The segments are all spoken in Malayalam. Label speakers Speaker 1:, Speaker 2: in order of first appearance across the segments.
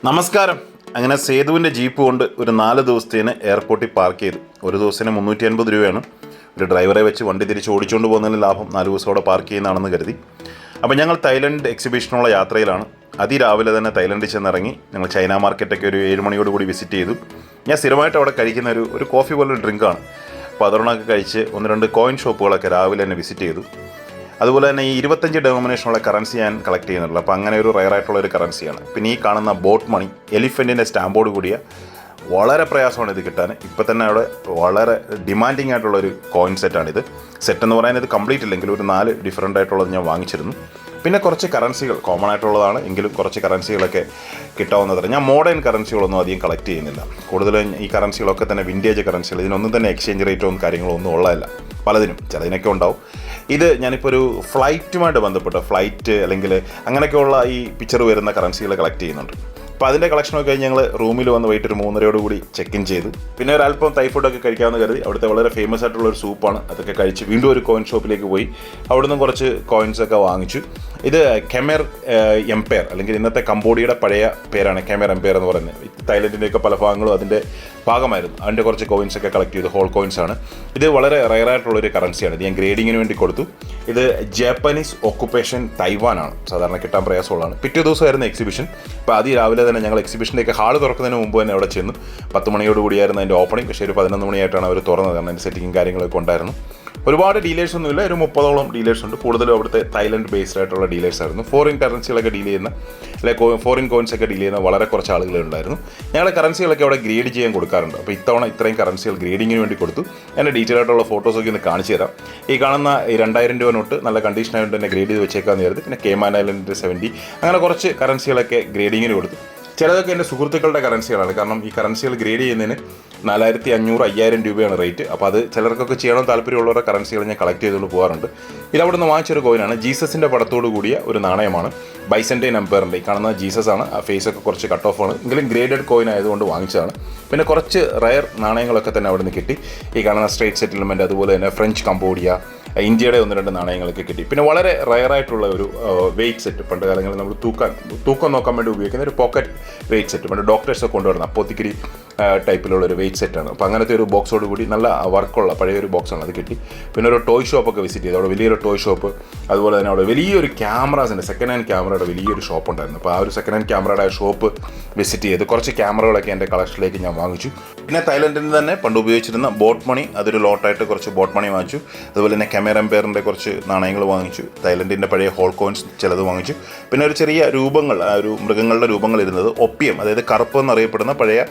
Speaker 1: നമസ്കാരം. അങ്ങനെ സേതുവിൻ്റെ ജീപ്പ് കൊണ്ട് ഒരു 4 ദിവസത്തേന് എയർപോർട്ടിൽ പാർക്ക് ചെയ്തു. ഒരു ദിവസത്തിന് 350 രൂപയാണ്. ഒരു ഡ്രൈവറെ വെച്ച് വണ്ടി തിരിച്ച് ഓടിച്ചുകൊണ്ട് പോകുന്നതിന് ലാഭം 4 ദിവസം അവിടെ പാർക്ക് ചെയ്യുന്നതാണെന്ന് കരുതി. അപ്പോൾ ഞങ്ങൾ തായ്ലൻഡ് എക്സിബിഷനുള്ള യാത്രയിലാണ്. അതിരാവിലെ തന്നെ തായ്ലൻഡിൽ ചെന്നിറങ്ങി. ഞങ്ങൾ ചൈന മാർക്കറ്റൊക്കെ ഒരു 7 മണിയോട് കൂടി വിസിറ്റ് ചെയ്തു. ഞാൻ സ്ഥിരമായിട്ട് അവിടെ കഴിക്കുന്ന ഒരു കോഫി പോലൊരു ഡ്രിങ്കാണ്. അപ്പോൾ അതൊരെണ്ണമൊക്കെ കഴിച്ച് 1-2 കോയിൻ ഷോപ്പുകളൊക്കെ രാവിലെ തന്നെ വിസിറ്റ് ചെയ്തു. അതുപോലെ തന്നെ ഈ 25 ഡെനോമിനേഷനുള്ള കറൻസി ഞാൻ കളക്ട് ചെയ്യുന്നുള്ളൂ. അപ്പോൾ അങ്ങനെ ഒരു റയറായിട്ടുള്ളൊരു കറൻസിയാണ്. പിന്നെ ഈ കാണുന്ന ബോട്ട് മണി എലിഫൻറ്റിൻ്റെ സ്റ്റാമ്പോട് കൂടിയ വളരെ പ്രയാസമാണ് ഇത് കിട്ടാൻ. ഇപ്പോൾ തന്നെ അവിടെ വളരെ ഡിമാൻഡിങ് ആയിട്ടുള്ളൊരു കോയിൻ സെറ്റാണിത്. സെറ്റ് എന്ന് പറയാൻ ഇത് കംപ്ലീറ്റ് ഇല്ലെങ്കിലും ഒരു 4 ഡിഫറൻ്റ് ആയിട്ടുള്ളത് ഞാൻ വാങ്ങിച്ചിരുന്നു. പിന്നെ കുറച്ച് കറൻസികൾ കോമൺ ആയിട്ടുള്ളതാണ് എങ്കിലും കുറച്ച് കറൻസികളൊക്കെ കിട്ടാവുന്നതാണ്. ഞാൻ മോഡേൺ കറൻസികളൊന്നും അധികം കളക്ട് ചെയ്യുന്നില്ല. കൂടുതലും ഈ കറൻസികളൊക്കെ തന്നെ വിൻറ്റേജ് കറൻസികൾ. ഇതിനൊന്നും തന്നെ എക്സ്ചേഞ്ച് റേറ്റോ കാര്യങ്ങളോ ഒന്നും ഉള്ളതല്ല. പലതിനും ചിലതിനൊക്കെ ഉണ്ടാവും. ഇത് ഞാനിപ്പോൾ ഒരു ഫ്ലൈറ്റുമായിട്ട് ബന്ധപ്പെട്ട് ഫ്ലൈറ്റ് അല്ലെങ്കിൽ അങ്ങനെയൊക്കെയുള്ള ഈ പിക്ചർ വരുന്ന കറൻസികൾ കളക്ട് ചെയ്യുന്നുണ്ട്. അപ്പോൾ അതിൻ്റെ കളക്ഷനൊക്കെ കഴിഞ്ഞ് ഞങ്ങൾ റൂമിൽ വന്ന് വൈകിട്ട് ഒരു 3:30 കൂടി ചെക്ക് ഇൻ ചെയ്തു. പിന്നെ ഒരല്പം തൈ ഫുഡൊക്കെ കഴിക്കാമെന്ന് കരുതി. അവിടുത്തെ വളരെ ഫേമസ് ആയിട്ടുള്ളൊരു സൂപ്പാണ്. അതൊക്കെ കഴിച്ച് വീണ്ടും ഒരു കോയിൻ ഷോപ്പിലേക്ക് പോയി അവിടെ നിന്നും കുറച്ച് കോയിൻസൊക്കെ വാങ്ങിച്ചു. ഇത് ഖെമർ എംപയർ അല്ലെങ്കിൽ ഇന്നത്തെ കംബോഡിയയുടെ പഴയ പേരാണ് ഖെമർ എംപയർ എന്ന് പറയുന്നത്. തായ്ലൻഡിൻ്റെയൊക്കെ പല ഭാഗങ്ങളും അതിൻ്റെ ഭാഗമായിരുന്നു. അതിൻ്റെ കുറച്ച് കോയിൻസൊക്കെ കളക്ട് ചെയ്തു. ഹോൾ കോയിൻസാണ്. ഇത് വളരെ റയറായിട്ടുള്ളൊരു കറൻസിയാണ്. ഇത് ഞാൻ ഗ്രേഡിങ്ങിന് വേണ്ടി കൊടുത്തു. ഇത് ജാപ്പനീസ് ഓക്കുപ്പേഷൻ തൈവാനാണ്. സാധാരണ കിട്ടാൻ പ്രയാസമുള്ളതാണ്. പിറ്റേ ദിവസമായിരുന്നു എക്സിബിഷൻ. അപ്പോൾ രാവിലെ തന്നെ ഞങ്ങൾ എക്സിബിഷൻ്റെയൊക്കെ ഹാൾ തുറക്കുന്നതിന് മുമ്പ് തന്നെ അവിടെ ചെന്നു. 10 മണിയോട് കൂടിയായിരുന്നു അതിൻ്റെ ഓപ്പണിംഗ്. പക്ഷേ ഒരു 11 മണിയായിട്ടാണ് അവർ തുറന്നത്. കാരണം അതിൻ്റെ സെറ്റിങ്ങും കാര്യങ്ങളൊക്കെ ഉണ്ടായിരുന്നു. ഒരുപാട് ഡീലേഴ്സ് ഒന്നുമില്ല. ഒരു 30ഓളം ഡീലേഴ്സ് ഉണ്ട്. കൂടുതലും അവിടുത്തെ തായ്ലൻഡ് ബേസ്ഡ് ആയിട്ടുള്ള ഡീലേഴ്സ് ആയിരുന്നു. ഫോറിൻ കറൻസികളൊക്കെ ഡീൽ ചെയ്യുന്ന അല്ലെങ്കിൽ ഫോറിൻ കോയിൻസൊക്കെ ഡീൽ ചെയ്യുന്ന വളരെ കുറച്ച് ആളുകളെ ഉണ്ടായിരുന്നു. ഞങ്ങളുടെ കറൻസികളൊക്കെ അവിടെ ഗ്രേഡ് ചെയ്യാൻ കൊടുക്കാറുണ്ട്. അപ്പോൾ ഇത്തവണ ഇത്രയും കറൻസികൾ ഗ്രേഡിങ്ങിന് വേണ്ടി കൊടുത്തു. എൻ്റെ ഡീറ്റെയിൽ ആയിട്ടുള്ള ഫോട്ടോസൊക്കെ ഒന്ന് കാണിച്ചു തരാം. ഈ കാണുന്ന 2000 രൂപ നോട്ട് നല്ല കണ്ടീഷനായിട്ട് തന്നെ ഗ്രേഡ് ചെയ്ത് വെച്ചേക്കാമെന്ന് കരുതി. പിന്നെ കേമാൻ ഐലൻഡിൻ്റെ 70 അങ്ങനെ കുറച്ച് കറൻസികളൊക്കെ ഗ്രേഡിങ്ങിന് കൊടുത്തു. ചിലതൊക്കെ എൻ്റെ സുഹൃത്തുക്കളുടെ കറൻസികളാണ്. കാരണം ഈ കറൻസികൾ ഗ്രേഡ് ചെയ്യുന്നതിന് 4500-5000 രൂപയാണ് റേറ്റ്. അപ്പോൾ അത് ചിലർക്കൊക്കെ ചെയ്യണം താല്പര്യമുള്ളവരുടെ കറൻസികൾ ഞാൻ കളക്ട് ചെയ്തുകൊണ്ട് പോകാറുണ്ട്. ഇതവിടെ നിന്ന് വാങ്ങിച്ചൊരു കോയിനാണ്. ജീസസിൻ്റെ പടത്തോട് കൂടിയ ഒരു നാണയമാണ്. ബൈസൻറ്റൈൻ എംപയറിൻ്റെ ഈ കാണുന്ന ജീസസ് ആണ്. ആ ഫേസൊക്കെ കുറച്ച് കട്ട് ഓഫ് ആണ് എങ്കിലും ഗ്രേഡഡ് കോയിൻ ആയതുകൊണ്ട് വാങ്ങിച്ചതാണ്. പിന്നെ കുറച്ച് റയർ നാണയങ്ങളൊക്കെ തന്നെ അവിടെ നിന്ന് കിട്ടി. ഈ കാണുന്ന സ്ട്രേറ്റ് സെറ്റിൽമെൻറ്റ്, അതുപോലെ തന്നെ ഫ്രഞ്ച് കംബോഡിയ, ഇന്ത്യയുടെ 1-2 നാണയങ്ങളൊക്കെ കിട്ടി. പിന്നെ വളരെ റയറായിട്ടുള്ള ഒരു വെയ്റ്റ് സെറ്റ്. പണ്ട് കാലങ്ങളിൽ നമ്മൾ തൂക്കം നോക്കാൻ വേണ്ടി ഉപയോഗിക്കുന്ന ഒരു പോക്കറ്റ് വെയ്റ്റ് സെറ്റ്. പണ്ട് ഡോക്ടേഴ്സൊക്കെ കൊണ്ടുവരുന്ന അപ്പോത്തിക്കിരി ടൈപ്പിലുള്ള ഒരു വെയ്റ്റ് സെറ്റാണ്. അപ്പോൾ അങ്ങനത്തെ ഒരു ബോക്സോട് കൂടി നല്ല വർക്കുള്ള പഴയൊരു ബോക്സാണ്. അത് കിട്ടി. പിന്നെ ഒരു ടോയ് ഷോപ്പൊക്കെ വിസിറ്റ് ചെയ്തു. അവിടെ വലിയൊരു ടോയ് ഷോപ്പ്, അതുപോലെ തന്നെ അവിടെ വലിയൊരു ക്യാമറാസിൻ്റെ സെക്കൻഡ് ഹാൻഡ് ക്യാമറയുടെ വലിയൊരു ഷോപ്പ് ഉണ്ടായിരുന്നു. അപ്പോൾ ആ ഒരു സെക്കൻഡ് ഹാൻഡ് ക്യാമറയുടെ ഷോപ്പ് വിസിറ്റ് ചെയ്ത് കുറച്ച് ക്യാമറകളൊക്കെ എൻ്റെ കളക്ഷനിലേക്ക് ഞാൻ വാങ്ങിച്ചു. പിന്നെ തായ്ലൻഡിൽ നിന്ന് തന്നെ പണ്ട് ഉപയോഗിച്ചിരുന്ന ബോട്ട് മണി, അതൊരു ലോട്ടായിട്ട് കുറച്ച് ബോട്ട് മണി വാങ്ങിച്ചു. അതുപോലെ തന്നെ ഖെമർ എംപയറിൻ്റെ കുറച്ച് നാണയങ്ങൾ വാങ്ങിച്ചു. തായ്ലൻഡിൻ്റെ പഴയ ഹോൾ കോയിൻസ് ചിലത് വാങ്ങിച്ചു. പിന്നെ ഒരു ചെറിയ രൂപങ്ങൾ, ഒരു മൃഗങ്ങളുടെ രൂപങ്ങൾ ഇരുന്നത് ഒപ്പിയം, അതായത് കറുപ്പ് എന്നറിയപ്പെടുന്ന പഴയ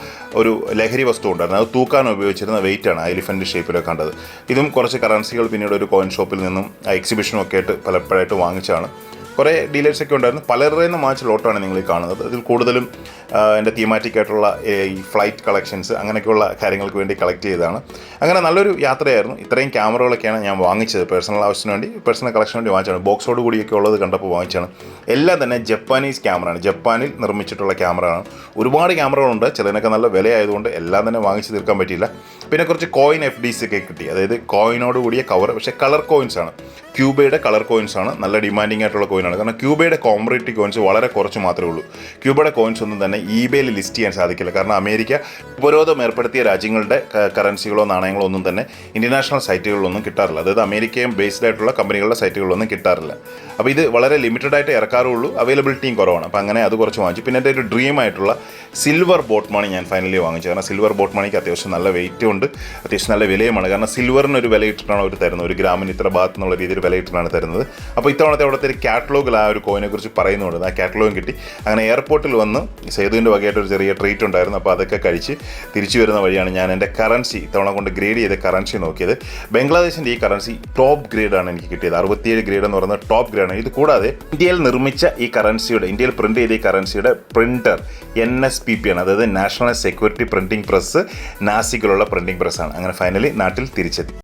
Speaker 1: ഒരു ലഹരി വസ്തു ഉണ്ടായിരുന്നു. അത് തൂക്കാൻ ഉപയോഗിച്ചിരുന്ന വെയിറ്റാണ് എലിഫൻറ്റ് ഷേപ്പിലൊക്കെ കണ്ടത്. ഇതും കുറച്ച് കറൻസികൾ പിന്നീട് ഒരു കോയിൻ ഷോപ്പിൽ നിന്നും എക്സിബിഷനും ഒക്കെ ആയിട്ട് പലപ്പോഴായിട്ട് വാങ്ങിച്ചാണ്. കുറേ ഡീലേഴ്സൊക്കെ ഉണ്ടായിരുന്നു. പലരുടെയും നിന്ന് വാങ്ങിച്ച ലോട്ടാണ് നിങ്ങൾ ഈ കാണുന്നത്. അതിൽ കൂടുതലും എൻ്റെ തീമാറ്റിക് ആയിട്ടുള്ള ഈ ഫ്ലൈറ്റ് കളക്ഷൻസ് അങ്ങനെയൊക്കെയുള്ള കാര്യങ്ങൾക്ക് വേണ്ടി കളക്ട് ചെയ്തതാണ്. അങ്ങനെ നല്ലൊരു യാത്രയായിരുന്നു. ഇത്രയും ക്യാമറകളൊക്കെയാണ് ഞാൻ വാങ്ങിച്ചത്. പേഴ്സണൽ ആവശ്യത്തിന് വേണ്ടി, പേഴ്സണൽ കളക്ഷന് വേണ്ടി വാങ്ങിച്ചാണ്. ബോക്സോട് കൂടിയൊക്കെ ഉള്ളത് കണ്ടപ്പോൾ വാങ്ങിച്ചാണ്. എല്ലാം തന്നെ ജപ്പാനീസ് ക്യാമറയാണ്. ജപ്പാനിൽ നിർമ്മിച്ചിട്ടുള്ള ക്യാമറയാണ്. ഒരുപാട് ക്യാമറകളുണ്ട്. ചിലതിനൊക്കെ നല്ല വിലയായതുകൊണ്ട് എല്ലാം തന്നെ വാങ്ങിച്ച് തീർക്കാൻ പറ്റിയില്ല. പിന്നെ കുറച്ച് കോയിൻ FDs ഒക്കെ കിട്ടി. അതായത് കോയിനോട് കൂടിയ കവർ, പക്ഷേ കളർ കോയിൻസ് ആണ്. ക്യൂബയുടെ കളർ കോയിൻസ് ആണ്. നല്ല ഡിമാൻഡിങ് ആയിട്ടുള്ള കോയിനാണ്. കാരണം ക്യൂബയുടെ കോമറേറ്റീവ് കോയിൻസ് വളരെ കുറച്ച് മാത്രമേ ഉള്ളൂ. ക്യൂബയുടെ കോയിൻസ് ഒന്നും തന്നെ eBayയിൽ ലിസ്റ്റ് ചെയ്യാൻ സാധിക്കില്ല. കാരണം അമേരിക്ക ഉപരോധം ഏർപ്പെടുത്തിയ രാജ്യങ്ങളുടെ കറൻസികളോ നാണയങ്ങളോ ഒന്നും തന്നെ ഇൻ്റർനാഷണൽ സൈറ്റുകളിലൊന്നും കിട്ടാറില്ല. അതായത് അമേരിക്കയും ബേസ്ഡ് ആയിട്ടുള്ള കമ്പനികളുടെ സൈറ്റുകളിലൊന്നും കിട്ടാറില്ല. അപ്പോൾ ഇത് വളരെ ലിമിറ്റഡ് ആയിട്ട് ഇറക്കാറുള്ളൂ. അവൈലബിലിറ്റിയും കുറവാണ്. അപ്പോൾ അങ്ങനെ അത് കുറച്ച് വാങ്ങിച്ചു. പിന്നെ എൻ്റെ ഒരു ഡ്രീം ആയിട്ടുള്ള സിൽവർ ബോട്ട് മണി ഞാൻ ഫൈനലി വാങ്ങിച്ചു. കാരണം സിൽവർ ബോട്ട് മണിക്ക് അത്യാവശ്യം നല്ല വെയിറ്റും ഉണ്ട്, അത്യാവശ്യം നല്ല വിലയുമാണ്. കാരണം സിൽവറിന് ഒരു വില ഇട്ടിട്ടാണ് അവർ തരുന്നത്. 1 ഗ്രാമിന് ഇത്ര ഭാഗത്ത് എന്നുള്ള രീതിയിൽ വില ഇട്ടിട്ടാണ് തരുന്നത്. അപ്പോൾ ഇത്തവണത്തെ അവിടുത്തെ ഒരു കാറ്റലോഗിൽ ആ ഒരു കോയിനെ കുറിച്ച് പറയുന്നുണ്ട്. ആ കാറ്റലോഗും കിട്ടി. അങ്ങനെ എയർപോർട്ടിൽ വന്ന് സേതുവിൻ്റെ വകയായിട്ട് ഒരു ചെറിയ ട്രീറ്റ് ഉണ്ടായിരുന്നു. അപ്പോൾ അതൊക്കെ കഴിച്ച് തിരിച്ചു വരുന്ന വഴിയാണ് ഞാൻ എൻ്റെ കറൻസി ഇത്തവണ കൊണ്ട് ഗ്രേഡ് ചെയ്ത കറൻസി നോക്കിയത്. ബംഗ്ലാദേശിൻ്റെ ഈ കറൻസി ടോപ്പ് ഗ്രേഡാണ് എനിക്ക് കിട്ടിയത്. 67 ഗ്രേഡ് എന്ന് പറയുന്നത് ടോപ്പ് ഗ്രേഡാണ്. ഇത് കൂടാതെ ഇന്ത്യയിൽ നിർമ്മിച്ച ഈ കറൻസിയുടെ, ഇന്ത്യയിൽ പ്രിൻ്റ് ചെയ്ത ഈ കറൻസിയുടെ പ്രിൻ്റർ NSPP ആണ്. അതായത് നാഷണൽ സെക്യൂരിറ്റി പ്രിൻറ്റിംഗ് പ്രസ്, നാസിക്കിലുള്ള പ്രിൻറ്റിംഗ് പ്രസ്സാണ്. അങ്ങനെ ഫൈനലി നാട്ടിൽ തിരിച്ചെത്തി.